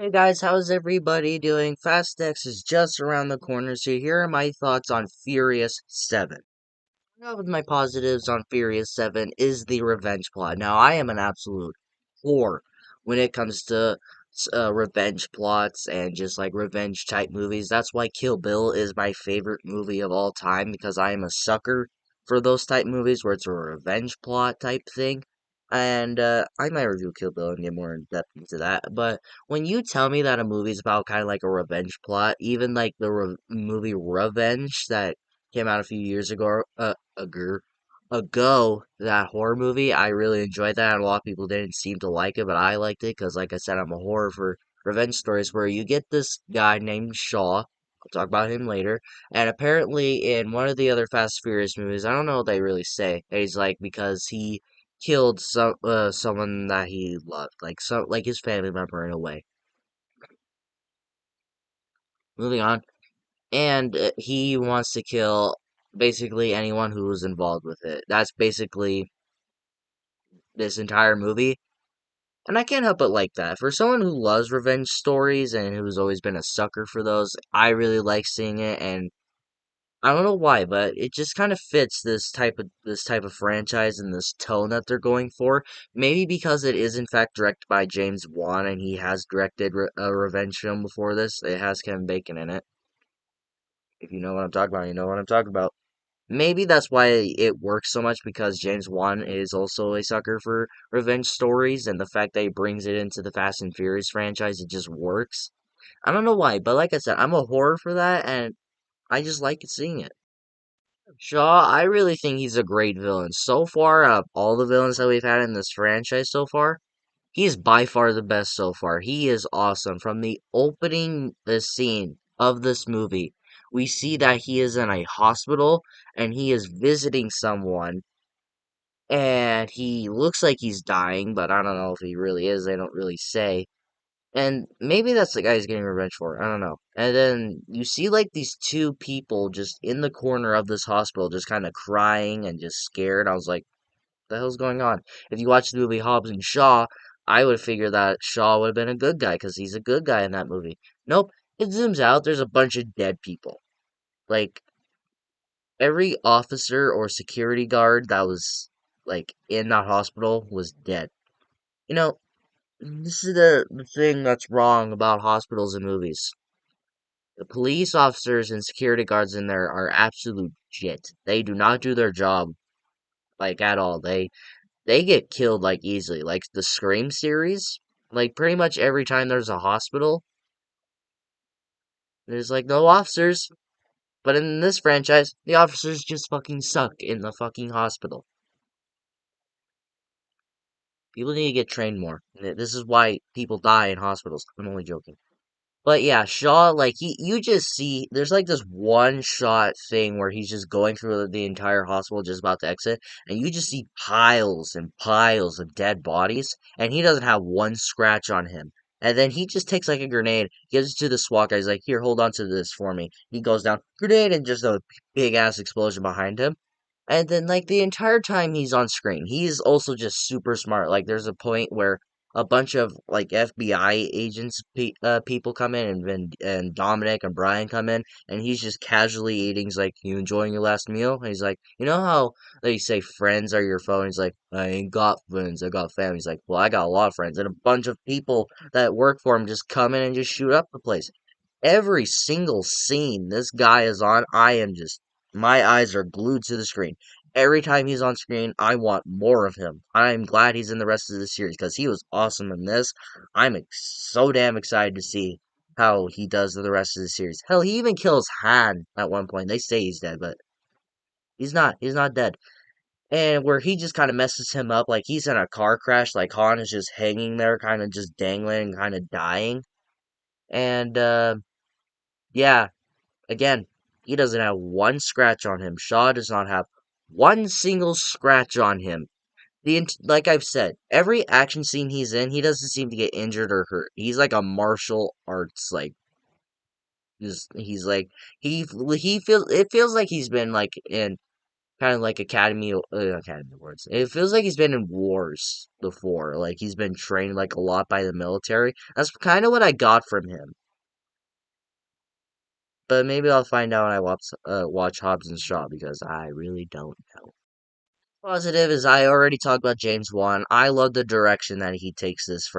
Hey guys, how's everybody doing? Fast X is just around the corner, so here are my thoughts on Furious 7. Now with my positives on Furious 7 is the revenge plot. Now, I am an absolute whore when it comes to revenge plots and just like revenge type movies. That's why Kill Bill is my favorite movie of all time because I am a sucker for those type movies where it's a revenge plot type thing. And I might review Kill Bill and get more in depth into that. But when you tell me that a movie's about kind of like a revenge plot, even like the movie Revenge that came out a few years ago, that horror movie. I really enjoyed that. And a lot of people didn't seem to like it, but I liked it because, like I said, I'm a horror for revenge stories where you get this guy named Shaw. I'll talk about him later. And apparently, in one of the other Fast and Furious movies, I don't know what they really say. He's like because he killed someone that he loved, like his family member in a way. Moving on. And he wants to kill basically anyone who was involved with it. That's basically this entire movie. And I can't help but like that. For someone who loves revenge stories and who's always been a sucker for those, I really like seeing it. And I don't know why, but it just kind of fits this type of franchise and this tone that they're going for. Maybe because it is in fact directed by James Wan and he has directed a revenge film before this. It has Kevin Bacon in it. If you know what I'm talking about, you know what I'm talking about. Maybe that's why it works so much because James Wan is also a sucker for revenge stories, and the fact that he brings it into the Fast and Furious franchise, it just works. I don't know why, but like I said, I'm a horror for that, and I just like seeing it. Shaw, I really think he's a great villain. So far, out of all the villains that we've had in this franchise so far, he is by far the best so far. He is awesome. From the opening the scene of this movie, we see that he is in a hospital and he is visiting someone and he looks like he's dying, but I don't know if he really is. They don't really say. And maybe that's the guy he's getting revenge for. I don't know. And then you see like these two people just in the corner of this hospital, just kind of crying and just scared. I was like, the hell's going on? If you watch the movie Hobbs and Shaw, I would figure that Shaw would have been a good guy because he's a good guy in that movie. Nope. It zooms out. There's a bunch of dead people. Like every officer or security guard that was like in that hospital was dead. You know, this is the thing that's wrong about hospitals and movies. The police officers and security guards in there are absolute shit. They do not do their job like at all. They get killed like easily. Like the Scream series, like pretty much every time there's a hospital, there's like no officers. But in this franchise, the officers just fucking suck in the fucking hospital. People need to get trained more. This is why people die in hospitals. I'm only joking. But yeah, Shaw, like you just see, there's like this one shot thing where he's just going through the entire hospital, just about to exit, and you just see piles and piles of dead bodies, and he doesn't have one scratch on him. And then he just takes like a grenade, gives it to the SWAT guy. He's like, "Here, hold on to this for me." He goes down, grenade, and just a big ass explosion behind him. And then, like, the entire time he's on screen, he's also just super smart. Like, there's a point where a bunch of, like, FBI agents, people come in, and Dominic and Brian come in, and he's just casually eating. He's like, "You enjoying your last meal?" And he's like, "You know how they say friends are your foe?" And he's like, "I ain't got friends, I got family." He's like, "Well, I got a lot of friends." And a bunch of people that work for him just come in and just shoot up the place. Every single scene this guy is on, my eyes are glued to the screen. Every time he's on screen, I want more of him. I'm glad he's in the rest of the series because he was awesome in this. So damn excited to see how he does in the rest of the series. Hell, he even kills Han at one point. They say he's dead, but he's not. He's not dead. And where he just kind of messes him up, like he's in a car crash, like Han is just hanging there, kind of just dangling, kind of dying. And, yeah, again, he doesn't have one scratch on him. Shaw does not have one single scratch on him. Like I've said, every action scene he's in, he doesn't seem to get injured or hurt. He's like a martial arts like he's like he feels it feels like he's been like in kind of like Academy Awards. It feels like he's been in wars before. Like he's been trained like a lot by the military. That's kind of what I got from him. But maybe I'll find out when I watch Hobbs and Shaw because I really don't know. Positive is I already talked about James Wan. I love the direction that he takes this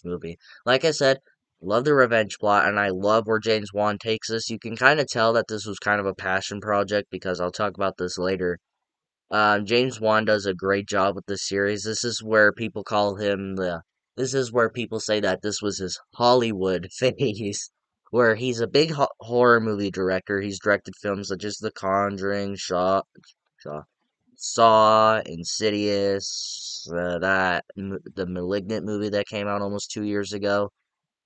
movie. Like I said, love the revenge plot, and I love where James Wan takes this. You can kind of tell that this was kind of a passion project because I'll talk about this later. James Wan does a great job with this series. This is where people call him the. This is where people say that this was his Hollywood phase, where he's a big horror movie director. He's directed films such as The Conjuring, Shaw, Saw, Insidious, the Malignant movie that came out almost 2 years ago.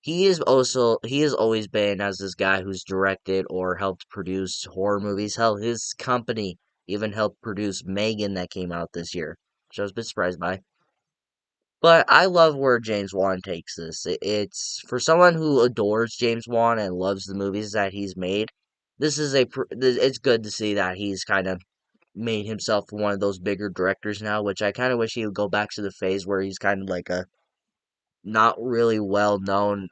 He has always been as this guy who's directed or helped produce horror movies. Hell, his company even helped produce Megan that came out this year, which I was a bit surprised by. But I love where James Wan takes this. It's for someone who adores James Wan and loves the movies that he's made. It's good to see that he's kind of made himself one of those bigger directors now, which I kind of wish he would go back to the phase where he's kind of like a not really well known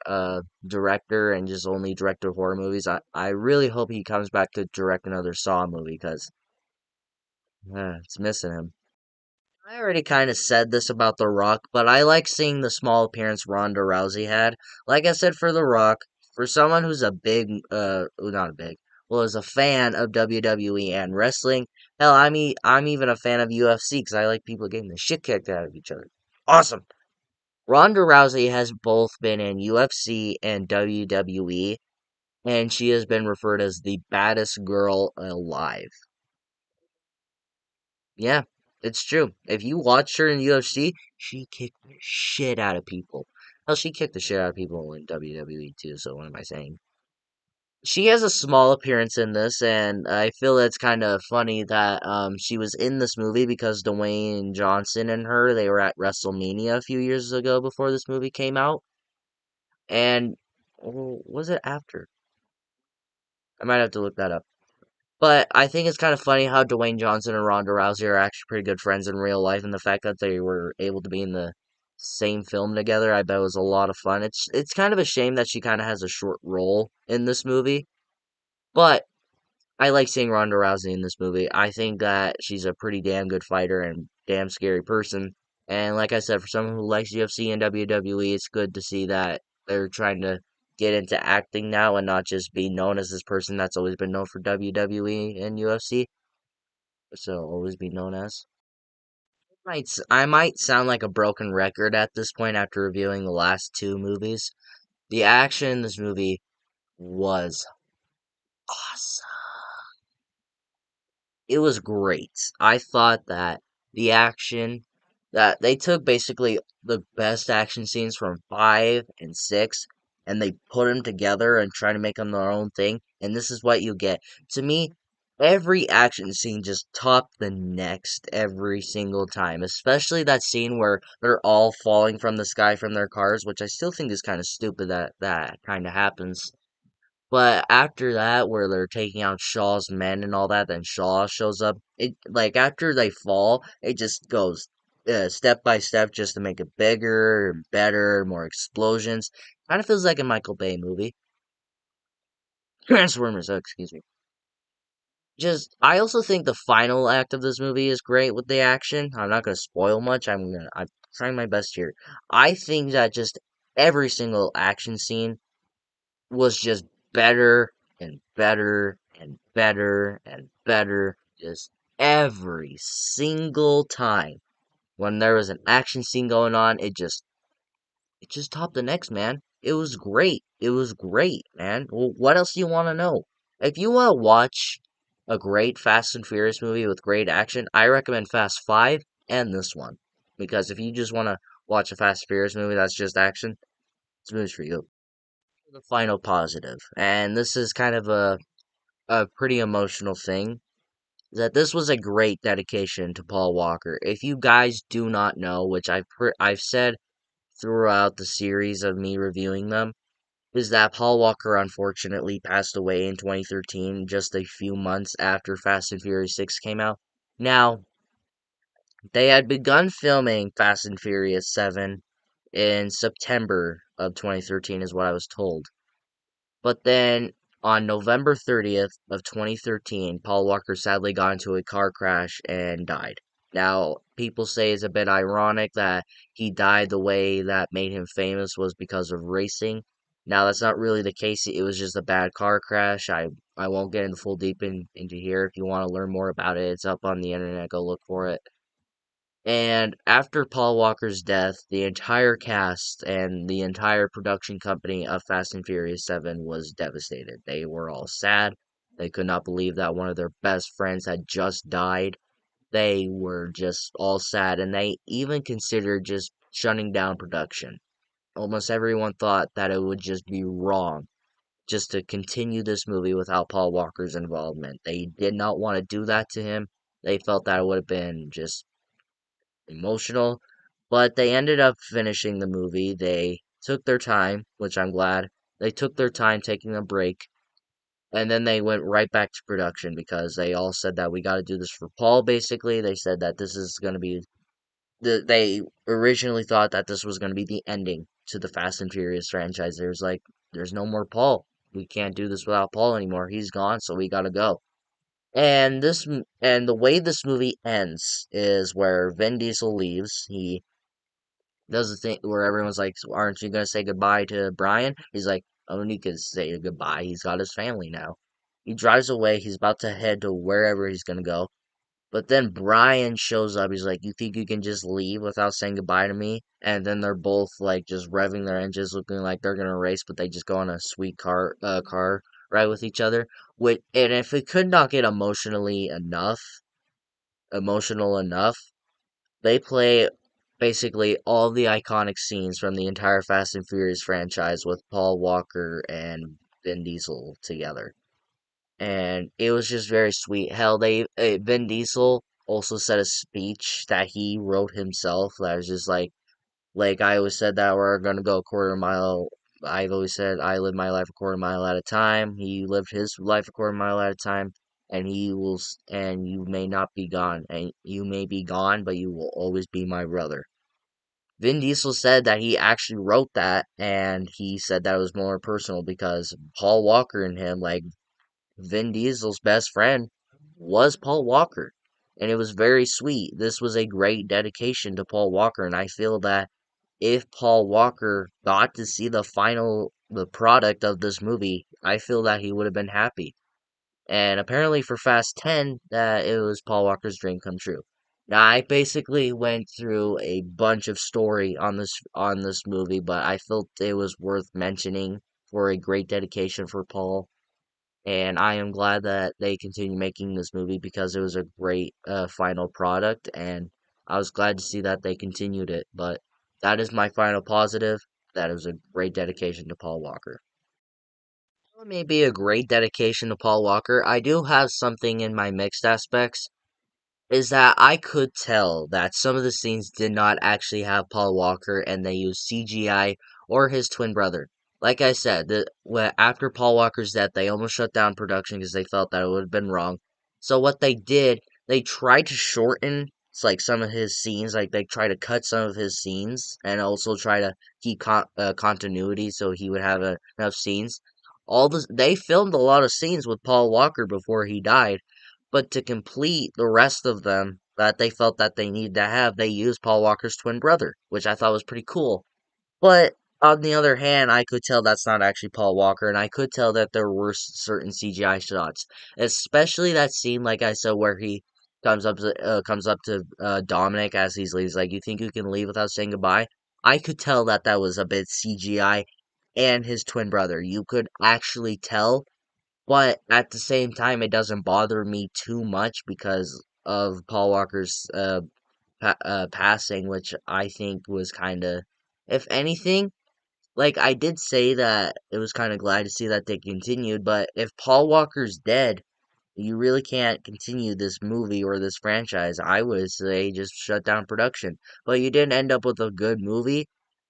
director and just only directed horror movies. I really hope he comes back to direct another Saw movie because it's missing him. I already kind of said this about The Rock, but I like seeing the small appearance Ronda Rousey had. Like I said for The Rock, for someone who's a big, not a big, well, is a fan of WWE and wrestling. Hell, I'm even a fan of UFC because I like people getting the shit kicked out of each other. Awesome. Ronda Rousey has both been in UFC and WWE, and she has been referred as the baddest girl alive. Yeah, it's true. If you watch her in UFC, she kicked the shit out of people. Hell, she kicked the shit out of people in WWE too, so what am I saying? She has a small appearance in this, and I feel it's kind of funny that she was in this movie because Dwayne Johnson and her, they were at WrestleMania a few years ago before this movie came out, and was it after? I might have to look that up. But I think it's kind of funny how Dwayne Johnson and Ronda Rousey are actually pretty good friends in real life, and the fact that they were able to be in the same film together, I bet was a lot of fun. It's kind of a shame that she kind of has a short role in this movie, but I like seeing Ronda Rousey in this movie. I think that she's a pretty damn good fighter and damn scary person. And like I said, for someone who likes UFC and WWE, it's good to see that they're trying to get into acting now and not just be known as this person that's always been known for WWE and UFC. So always be known as. I might sound like a broken record at this point after reviewing the last two movies. The action in this movie was awesome. It was great. I thought that the action that they took basically the best action scenes from 5 and 6 and they put them together and try to make them their own thing, and this is what you get. To me, every action scene just topped the next every single time, especially that scene where they're all falling from the sky from their cars, which I still think is kind of stupid that that kind of happens. But after that, where they're taking out Shaw's men and all that, then Shaw shows up. It like after they fall, it just goes step by step just to make it bigger and better, more explosions. Kind of feels like a Michael Bay movie. Transformers, excuse me. Just, I also think the final act of this movie is great with the action. I'm not gonna spoil much. I'm trying my best here. I think that just every single action scene was just better and better and better and better just every single time. When there was an action scene going on, it just topped the next, man. It was great. It was great, man. Well, what else do you want to know? If you want to watch a great Fast and Furious movie with great action, I recommend Fast 5 and this one. Because if you just want to watch a Fast and Furious movie that's just action, this movie's for you. The final positive, and this is kind of a pretty emotional thing, that this was a great dedication to Paul Walker. If you guys do not know, which I've said throughout the series of me reviewing them, is that Paul Walker unfortunately passed away in 2013, just a few months after Fast and Furious 6 came out. Now, they had begun filming Fast and Furious 7 in September of 2013, is what I was told. But then on November 30th of 2013, Paul Walker sadly got into a car crash and died. Now, people say it's a bit ironic that he died the way that made him famous was because of racing. Now, that's not really the case. It was just a bad car crash. I won't get into full deep into here. If you want to learn more about it, it's up on the internet. Go look for it. And after Paul Walker's death, the entire cast and the entire production company of Fast and Furious 7 was devastated. They were all sad. They could not believe that one of their best friends had just died. They were just all sad, and they even considered just shutting down production. Almost everyone thought that it would just be wrong just to continue this movie without Paul Walker's involvement. They did not want to do that to him. They felt that it would have been just emotional, but they ended up finishing the movie. They took their time, which I'm glad. They took their time taking a break, and then they went right back to production because they all said that we got to do this for Paul, basically. They said that this is going to be they originally thought that this was going to be the ending to the Fast and Furious franchise. There's like there's no more Paul. We can't do this without Paul anymore. He's gone, so we got to go. And the way this movie ends is where Vin Diesel leaves. He does the thing where everyone's like, "So aren't you gonna say goodbye to Brian?" He's like, "I don't need to say goodbye. He's got his family now." He drives away. He's about to head to wherever he's gonna go. But then Brian shows up. He's like, "You think you can just leave without saying goodbye to me?" And then they're both like just revving their engines, looking like they're gonna race, but they just go on a sweet car ride with each other. And if it could not get emotional enough, they play basically all the iconic scenes from the entire Fast and Furious franchise with Paul Walker and Vin Diesel together. And it was just very sweet. Hell, Vin Diesel also said a speech that he wrote himself that was just like I always said that we're gonna go a quarter mile. I've always said I live my life a quarter mile at a time. He lived his life a quarter mile at a time, and and you may not be gone, and you may be gone, but you will always be my brother. Vin Diesel said that he actually wrote that, and he said that it was more personal because Paul Walker and him, like Vin Diesel's best friend, was Paul Walker, and it was very sweet. This was a great dedication to Paul Walker, and I feel that if Paul Walker got to see the product of this movie, I feel that he would have been happy. And apparently for Fast 10, that it was Paul Walker's dream come true. Now I basically went through a bunch of story on this movie, but I felt it was worth mentioning for a great dedication for Paul. And I am glad that they continue making this movie because it was a great final product, and I was glad to see that they continued it. But that is my final positive. That it was a great dedication to Paul Walker. It may be a great dedication to Paul Walker. I do have something in my mixed aspects. Is that I could tell that some of the scenes did not actually have Paul Walker and they used CGI or his twin brother. Like I said, after Paul Walker's death, they almost shut down production because they felt that it would have been wrong. So what they did, they tried to shorten like some of his scenes, like they try to cut some of his scenes and also try to keep continuity so he would have enough scenes. They filmed a lot of scenes with Paul Walker before he died, but to complete the rest of them that they felt that they needed to have, they used Paul Walker's twin brother, which I thought was pretty cool. But on the other hand, I could tell that's not actually Paul Walker, and I could tell that there were certain CGI shots, especially that scene, like I said, where he comes up to Dominic as he's leaves, like, "You think you can leave without saying goodbye?" I could tell that that was a bit CGI, and his twin brother. You could actually tell, but at the same time, it doesn't bother me too much because of Paul Walker's passing, which I think was kind of, if anything, like I did say that it was kind of glad to see that they continued. But if Paul Walker's dead, you really can't continue this movie or this franchise. I would say just shut down production. But you didn't end up with a good movie.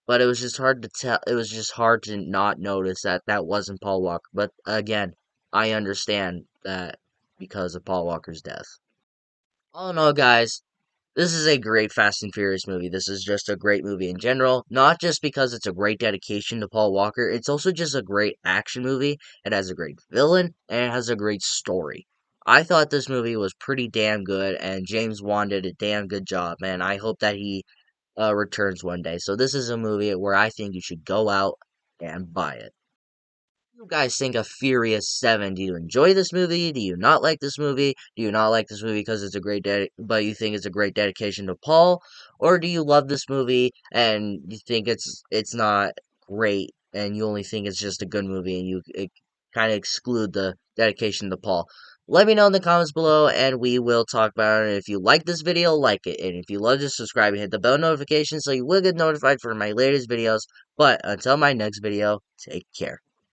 but it was just hard to tell. It was just hard to not notice that that wasn't Paul Walker. But again, I understand that because of Paul Walker's death. All in all, guys, this is a great Fast and Furious movie. This is just a great movie in general, not just because it's a great dedication to Paul Walker, it's also just a great action movie. It has a great villain, and it has a great story. I thought this movie was pretty damn good, and James Wan did a damn good job, man. I hope that he returns one day. So this is a movie where I think you should go out and buy it. You guys think of Furious 7? Do you enjoy this movie? Do you not like this movie? Do you not like this movie because it's a but you think it's a great dedication to Paul? Or do you love this movie and you think it's not great and you only think it's just a good movie and you kind of exclude the dedication to Paul? Let me know in the comments below and we will talk about it. If you like this video, like it. And if you love to subscribe and hit the bell notification so you will get notified for my latest videos. But until my next video, take care.